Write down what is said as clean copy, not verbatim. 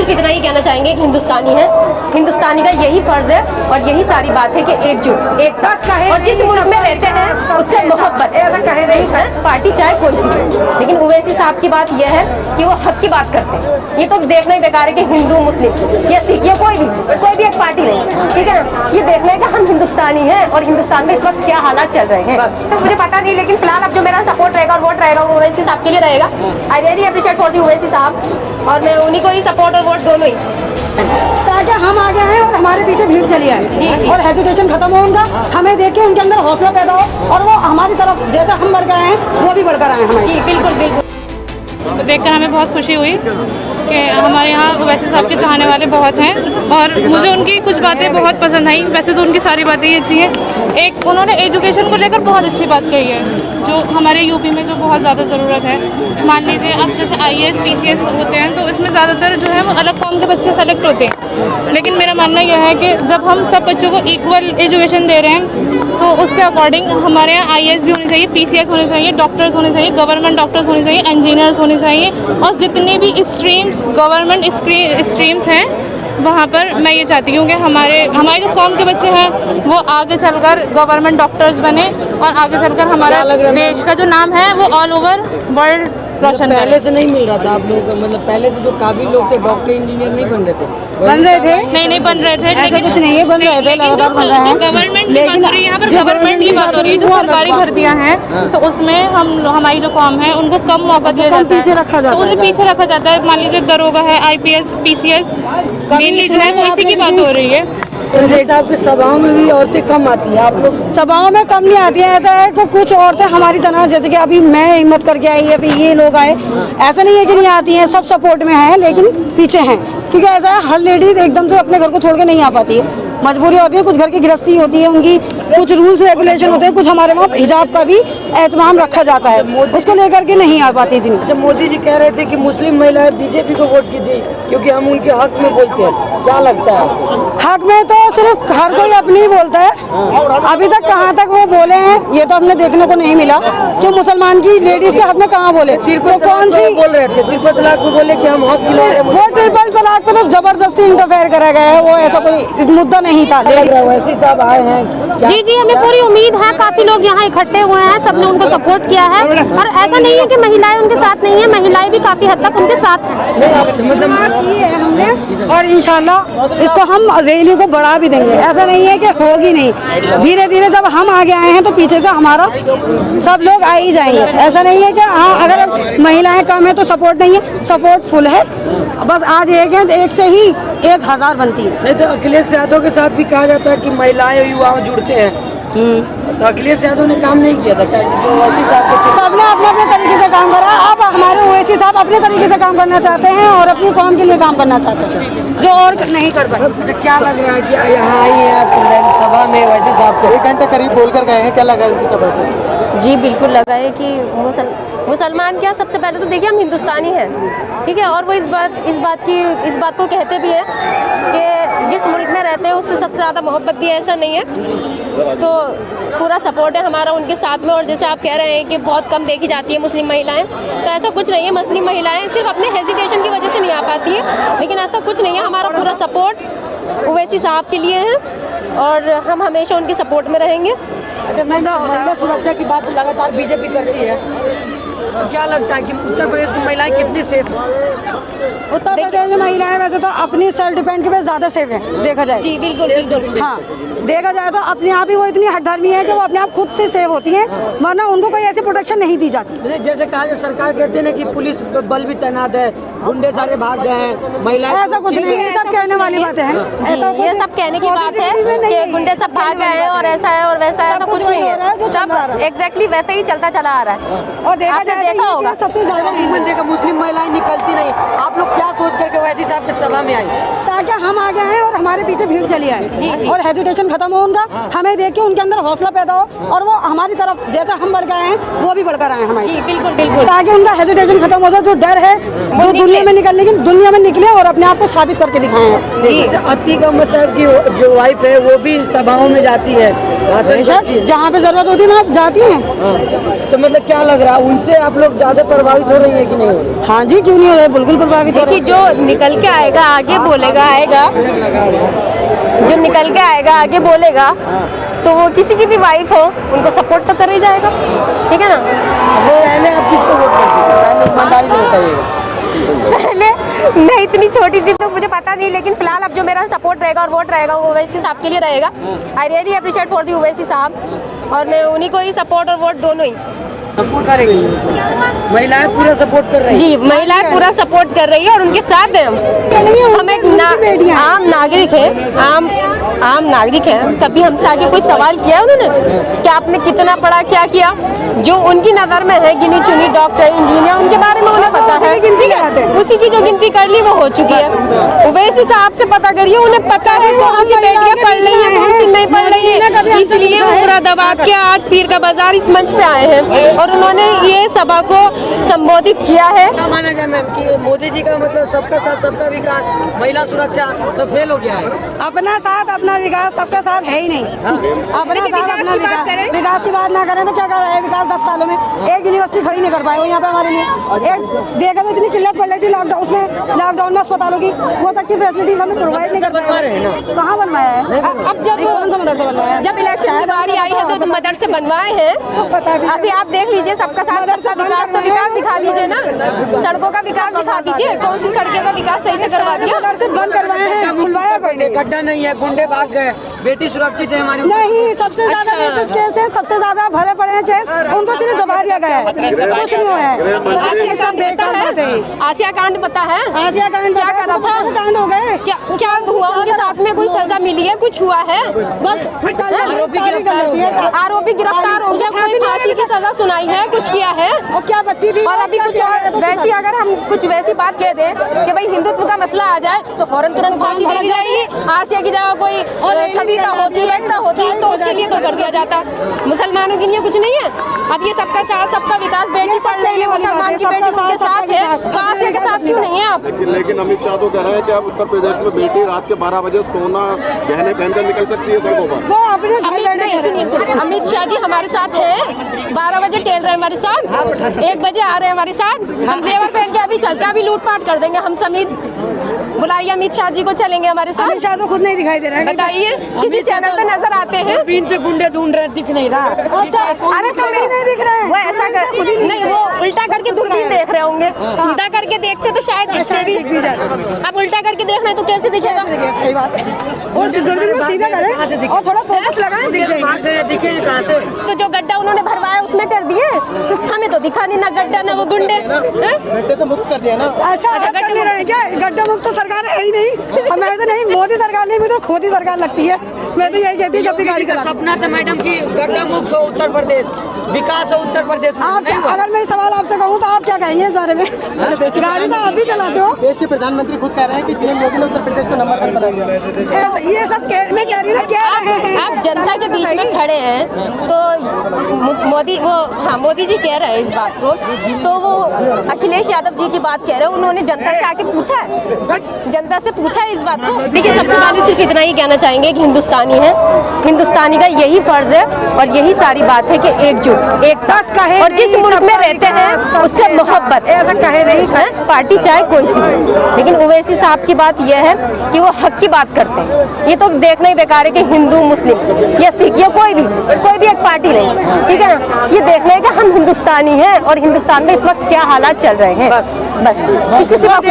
सिर्फ इतना ही कहना चाहेंगे कि हिंदुस्तानी है, हिंदुस्तानी का यही फर्ज है और यही सारी बात है कि एकजुट एकता, और जिस मुल्क में रहते हैं उससे मोहब्बत, ऐसा कहे नहीं है पार्टी चाहे कोई सी हो। लेकिन ओवैसी साहब की बात यह है कि वो हक की बात करते हैं। ये तो देखना ही बेकार है कि हिंदू मुस्लिम या सिख या कोई भी एक पार्टी नहीं, ठीक है ना। ये देखना है कि हम हिंदुस्तानी हैं और हिंदुस्तान में इस वक्त क्या हालात चल रहे हैं बस। तो मुझे पता नहीं, लेकिन फिलहाल अब जो मेरा सपोर्ट रहेगा और वोट रहेगा वो ओवैसी साहब के लिए रहेगा। I really appreciate for the Owaisi साहब, और मैं उन्हीं को ही सपोर्ट और वोट दोनों ही, ताकि हम आगे आए और हमारे पीछे भीड़ चली आए और हेजिटेशन खत्म हो उनका, हमें देख के उनके अंदर हौसला पैदा हो और वो हमारी तरफ जैसा हम बढ़ कर आए हैं वो भी बढ़कर आए हमें। जी बिल्कुल बिल्कुल। देखकर हमें बहुत खुशी हुई कि हमारे यहाँ ओवैसी साहब के चाहने वाले बहुत हैं और मुझे उनकी कुछ बातें बहुत पसंद आई। वैसे तो उनकी सारी बातें ही अच्छी हैं। एक उन्होंने एजुकेशन को लेकर बहुत अच्छी बात कही है, जो हमारे यूपी में जो बहुत ज़्यादा ज़रूरत है। मान लीजिए अब जैसे IAS PCS होते हैं तो इसमें ज़्यादातर जो है वो अलग कौम के बच्चे सेलेक्ट होते हैं, लेकिन मेरा मानना यह है कि जब हम सब बच्चों को इक्वल एजुकेशन दे रहे हैं तो उसके अकॉर्डिंग हमारे यहाँ IAS भी होनी चाहिए, PCS होने चाहिए, डॉक्टर्स होने चाहिए, गवर्नमेंट डॉक्टर्स होने चाहिए, इंजीनियर्स होने चाहिए, और जितने भी स्ट्रीम्स गवर्नमेंट स्ट्रीम्स हैं वहाँ पर मैं ये चाहती हूँ कि हमारे जो कौम के बच्चे हैं वो आगे चलकर गवर्नमेंट डॉक्टर्स बने और आगे चलकर हमारा देश का जो नाम है वो ऑल ओवर वर्ल्ड रोशन। पहले से नहीं मिल रहा था आप लोगों को, मतलब पहले से जो काबिल लोग थे डॉक्टर इंजीनियर नहीं बन रहे थे? नहीं बन रहे थे, ऐसा कुछ नहीं है, बन रहे थे, लगातार बन रहे हैं। गवर्नमेंट की बात हो रही है, यहाँ पर गवर्नमेंट की बात हो रही है, जो सरकारी भर्तियाँ हैं तो उसमें हमारी जो कौम है उनको कम मौका दिया जाता है, तो उन्हें पीछे रखा जाता है। मान लीजिए दरोगा है, IPS PCS मेनली जो है वो इसी की बात हो रही है। आपके सभाओं में भी औरतें कम आती है, आप लोग सभाओं में कम नहीं आती है। ऐसा है कि कुछ औरतें हमारी तरह, जैसे कि अभी मैं हिम्मत करके आई है, अभी ये लोग आए, ऐसा नहीं है कि नहीं आती हैं, सब सपोर्ट में हैं लेकिन पीछे हैं, क्योंकि ऐसा है हर लेडीज एकदम से अपने घर को छोड़ के नहीं आ पाती है, मजबूरी होती है, कुछ घर की गृहस्थी होती है उनकी, कुछ रूल्स रेगुलेशन होते हैं, कुछ हमारे वहाँ हिजाब का भी एहतमाम रखा जाता है, उसको लेकर के नहीं आ पाती थी। अच्छा, मोदी जी कह रहे थे कि मुस्लिम महिलाएं बीजेपी को वोट की थी क्योंकि हम उनके हक में बोलते हैं, क्या लगता है आपको? हक में तो सिर्फ हर कोई अपनी ही बोलता है, अभी तक कहाँ तक वो बोले हैं ये तो हमने देखने को नहीं मिला कि मुसलमान की लेडीज के हक में कहाँ बोले। तो कौन सी बोल रहे थे? ट्रिपल तलाक को बोले कि हम हक दिला रहे हैं। वो ट्रिपल तलाक पे तो जबरदस्ती इंटरफेयर करा गया है, वो ऐसा कोई मुद्दा नहीं था। वैसे साहब आए हैं जी हमें पूरी उम्मीद है, काफी लोग यहाँ इकट्ठे हुए हैं, सबने उनको सपोर्ट किया है और ऐसा नहीं है कि महिलाएं उनके साथ नहीं है, महिलाएं भी काफी हद तक उनके साथ हैं। शुरुआत की है हमने और इंशाल्लाह इसको हम रैली को बढ़ा भी देंगे, ऐसा नहीं है कि होगी नहीं, धीरे धीरे जब हम आगे आए हैं तो पीछे से हमारा सब लोग आ ही जाएंगे। ऐसा नहीं है कि हाँ अगर महिलाएं कम है तो सपोर्ट नहीं है, सपोर्ट फुल है, बस आज एक है तो एक से ही 1000 बनती है। नहीं तो अखिलेश यादव के साथ भी कहा जाता है कि महिलाएं युवा जुड़ते हैं, तो अखिलेश यादव ने काम नहीं किया था क्या? जो ओवैसी साहब सबने अपने अपने तरीके से काम करा, अब हमारे ओवैसी साहब अपने तरीके से काम करना चाहते हैं और अपनी कौम के लिए काम करना चाहते हैं जो और नहीं कर पाए। अच्छा, क्या लग रहा है कि यहाँ आई है सभा में ओवैसी साहब को 1 घंटे करीब बोल कर गए हैं, क्या लगा उनकी सभा से? जी बिल्कुल लगा है कि मुसलमान क्या, सबसे पहले तो देखिए हम हिंदुस्तानी हैं, ठीक है, और वो इस बात को कहते भी हैं कि जिस मुल्क में रहते हैं उससे सबसे ज़्यादा मोहब्बत भी ऐसा नहीं है, तो पूरा सपोर्ट है हमारा उनके साथ में। और जैसे आप कह रहे हैं कि बहुत कम देखी जाती है मुस्लिम महिलाएं, तो ऐसा कुछ नहीं है, मुस्लिम महिलाएं सिर्फ अपने हेजिटेशन की वजह से नहीं आ पाती है, लेकिन ऐसा कुछ नहीं है, हमारा पूरा सपोर्ट ओवैसी साहब के लिए है और हम हमेशा उनके सपोर्ट में रहेंगे। अच्छा, महिला सुरक्षा की बात लगातार बीजेपी करती है, तो क्या लगता है कि उत्तर प्रदेश की महिलाएं कितनी सेफ हैं? उत्तर प्रदेश में महिलाएं वैसे तो अपनी सेल्फ डिपेंड के पे ज्यादा सेफ हैं देखा जाए। जी बिल्कुल बिल्कुल। हाँ, देखा जाए तो अपने आप ही वो इतनी हठधर्मी है कि वो अपने आप खुद से सेव होती हैं, वरना उनको कोई ऐसी प्रोटेक्शन नहीं दी जाती। जैसे कहा जाए, सरकार कहते हैं कि पुलिस बल भी तैनात है, गुंडे सारे भाग गए हैं, महिलाएं, ऐसा कुछ नहीं है, सब कहने वाली बातें हैं। ये सब कहने की बात है कि गुंडे सब भाग गए हैं और ऐसा है और वैसा है, तो कुछ नहीं है, सब एग्जैक्टली वैसे ही चलता चला आ रहा है। और देखा होगा सबसे ज्यादा मुस्लिम महिलाएं निकलती नहीं, आप लोग क्या सोच करके ओवैसी साहब की सभा में आई? ताकि हम आगे आए और हमारे पीछे भीड़ चली आए जी, जी। और हेजिटेशन खत्म हो उनका, हमें देख के उनके अंदर हौसला पैदा हो और वो हमारी तरफ जैसा हम बढ़ गए हैं वो भी बढ़कर आए हमारी, जी बिल्कुल बिल्कुल। ताकि उनका हेजिटेशन खत्म हो जाए, जो डर है जो दुनिया में निकलने की, दुनिया में निकले और अपने आप को साबित करके दिखाएं। जी अतीक अहमद साहब की जो वाइफ है वो भी सभाओं में जाती है, भाषण करती है। जहाँ पे जरूरत होती है ना जाती हैं। तो मतलब क्या लग रहा है, उनसे आप लोग ज्यादा प्रभावित हो रही है कि नहीं हो रही? हाँ जी, क्यों नहीं हो रहे, बिल्कुल प्रभावित हो रहे देखिए, जो निकल के आएगा आगे बोलेगा आएगा, जो निकल के आएगा आगे बोलेगा तो वो किसी की भी वाइफ हो उनको सपोर्ट तो कर ही जाएगा, ठीक है ना। वो पहले आप किसको वोट करते थे, ईमानदारी से बताइएगा। पहले मैं इतनी छोटी थी तो मुझे पता नहीं, लेकिन फिलहाल अब जो मेरा सपोर्ट रहेगा और वोट रहेगा वो ओवैसी साहब के लिए रहेगा। I really appreciate for the Owaisi साहब, और मैं उन्हीं को ही सपोर्ट और वोट दोनों ही। सपोर्ट करेंगे, महिलाएं पूरा सपोर्ट कर रही है। जी, महिलाएं पूरा सपोर्ट कर रही है और उनके साथ हैं हम एक आम नागरिक है, आम नागरिक है। कभी हमसे आगे कोई सवाल किया उन्होंने कि आपने कितना पढ़ा, क्या किया? जो उनकी नज़र में है गिनी चुनी डॉक्टर इंजीनियर, उनके बारे में उन्हें पता है, उसी की जो गिनती कर ली वो हो चुकी है। ओवैसी साहब से पता करिए, उन्हें पता है कौन सी बेटियां पढ़ रही है, कौन सी नहीं पढ़ रही है, इसलिए वो पूरा दबा के आज पीर का बाजार इस मंच पे आए हैं और उन्होंने ये सभा को संबोधित किया है। क्या माना जाए मैम कि मोदी जी का मतलब सबका साथ सबका विकास, महिला सुरक्षा सब फेल हो गया है? अपना साथ अपना विकास सबका साथ है ही नहीं। अपना साथ अपना विकास, विकास की बात ना करें तो क्या कर रहा है विकास? 10 सालों में एक यूनिवर्सिटी खड़ी नहीं कर पाए वो यहाँ पे हमारे लिए। एक देखा तो इतनी किल्लत पड़ रही थी लॉकडाउन में अस्पतालों की, वो तक की फैसिलिटीज हमें प्रोवाइड नहीं कर पा रहे हैं ना। कहाँ बनवाया है? अब जब कौन सा मदरसा बनवाया है? जब इलेक्शन की बारी आई है तो मदरसे बनवाए हैं। अभी आप देख लीजिए, सबका साथ सबका विकास, तो विकास दिखा दीजिए ना, सड़कों का विकास दिखा दीजिए, कौन सी सड़कों का विकास सही से करवा दिया? मदरसे बंद करवाए हैं, खुलवाया कोई नहीं। गड्ढा नहीं है, गुंडे भाग गए, बेटी सुरक्षित है हमारी। नहीं, सबसे ज्यादा रेपिस्ट केस है, सबसे ज्यादा भरे पड़े हैं केस, उनको सिर्फ दबा दिया गया है, कुछ नहीं हुआ है। ये सब बेकार बात है। आसिया कांड पता है? आसिया कांड क्या करा था? कांड हो गए, क्या हुआ उनके साथ में? कोई सजा मिली है? कुछ हुआ है? बस आरोपी गिरफ्तार हो गया, कोई फांसी की सजा सुनाई है, कुछ किया है? वो क्या बच्ची थी? और अभी कुछ और वैसी, अगर हम कुछ वैसी बात कह दें कि भाई हिंदुत्व का मसला आ जाए तो फौरन तुरंत फांसी दे दी जाएगी। आसिया की जगह कोई कविता होती, एकता होती तो उसके लिए तो कर दिया जाता। मुसलमानों के लिए कुछ नहीं है। अब ये सबका साथ सबका विकास, बेटी पढ़ रही है, मुसलमान की बेटी उनके साथ है, तो आसिया के साथ क्यों नहीं है आप? लेकिन अमित शाह तो कह रहे हैं कि अब उत्तर प्रदेश में बेटी रात के 12 बजे सोना गहने पहनकर निकल सकती है सड़कों पर। अमित शाह जी हमारे साथ है, 12 बजे टहल रहे हैं हमारे साथ, 1 बजे आ रहे हैं हमारे साथ, हम जेवर पहन के अभी चलते हैं, अभी लूटपाट कर देंगे हम समेत। बुलाइए अमित शाह जी को, चलेंगे हमारे साथ। अमित शाह तो खुद नहीं दिखाई दे रहा है, बताइए किसी चैनल पे नजर आते हैं? बीन से गुंडे ढूंढ रहे, दिख नहीं रहा। अच्छा, अरे कभी नहीं दिख रहे हैं। वो ऐसा नहीं, वो उल्टा करके दूरबीन देख रहे होंगे, सीधा करके देखते तो शायद दिखते भी। अब उल्टा करके देख रहे तो कैसे दिखेगा? सही बात है। और दूरबीन को सीधा करें और थोड़ा फोकस लगाएं, दिख जाएगा। दिखे कहाँ से? तो जो गड्ढा उन्होंने भरवाया उसमें कर दिए, हमें तो दिखा नहीं, ना गड्ढा ना वो गुंडे। गड्ढे से मुक्त कर दिया ना। अच्छा, गड्ढा कर रहे हैं क्या? गड्ढा मुक्त तो सरकार है ही नहीं। हमें तो नहीं, मोदी सरकार नहीं, मुझे तो खोदी सरकार लगती है। मैं तो यही कहती हूँ जब भी गाड़ी चला। सपना था मैडम की गड्ढा मुक्त हो उत्तर प्रदेश, विकास हो उत्तर प्रदेश में। आप क्या, अगर मैं सवाल आपसे कहूँ तो आप क्या कहेंगे इस बारे में? गाड़ी तो आप भी चलाते हो। देश के प्रधानमंत्री खुद कह रहे हैं कि सीएम योगी ने उत्तर प्रदेश को नंबर 1 बना दिया। ये सब मैं कह रही हूँ ना, क्या आप जनता के बीच में खड़े हैं तो मोदी जी कह रहे हैं इस बात को, तो वो अखिलेश यादव जी की बात कह रहे हैं, उन्होंने जनता से आके पूछा है, जनता से पूछा है इस बात को। देखिए, सबसे पहले सिर्फ इतना ही कहना चाहेंगे कि हिंदुस्तानी है, हिंदुस्तानी का यही फर्ज है और यही सारी बात है कि एकजुट, एकता, और जिस मुल्क में रहते हैं उससे मोहब्बत, ऐसा कहे नहीं है पार्टी चाहे कोई सी, लेकिन ओवैसी साहब की बात यह है कि वो हक की बात करते हैं। ये तो देखना ही बेकार है कि हिंदू मुस्लिम या सिख या कोई भी एक पार्टी नहीं, ठीक है ना। ये देखना है कि हम हिंदुस्तानी हैं और हिंदुस्तान में इस वक्त क्या हालात चल रहे हैं, बस इसके सिवा कुछ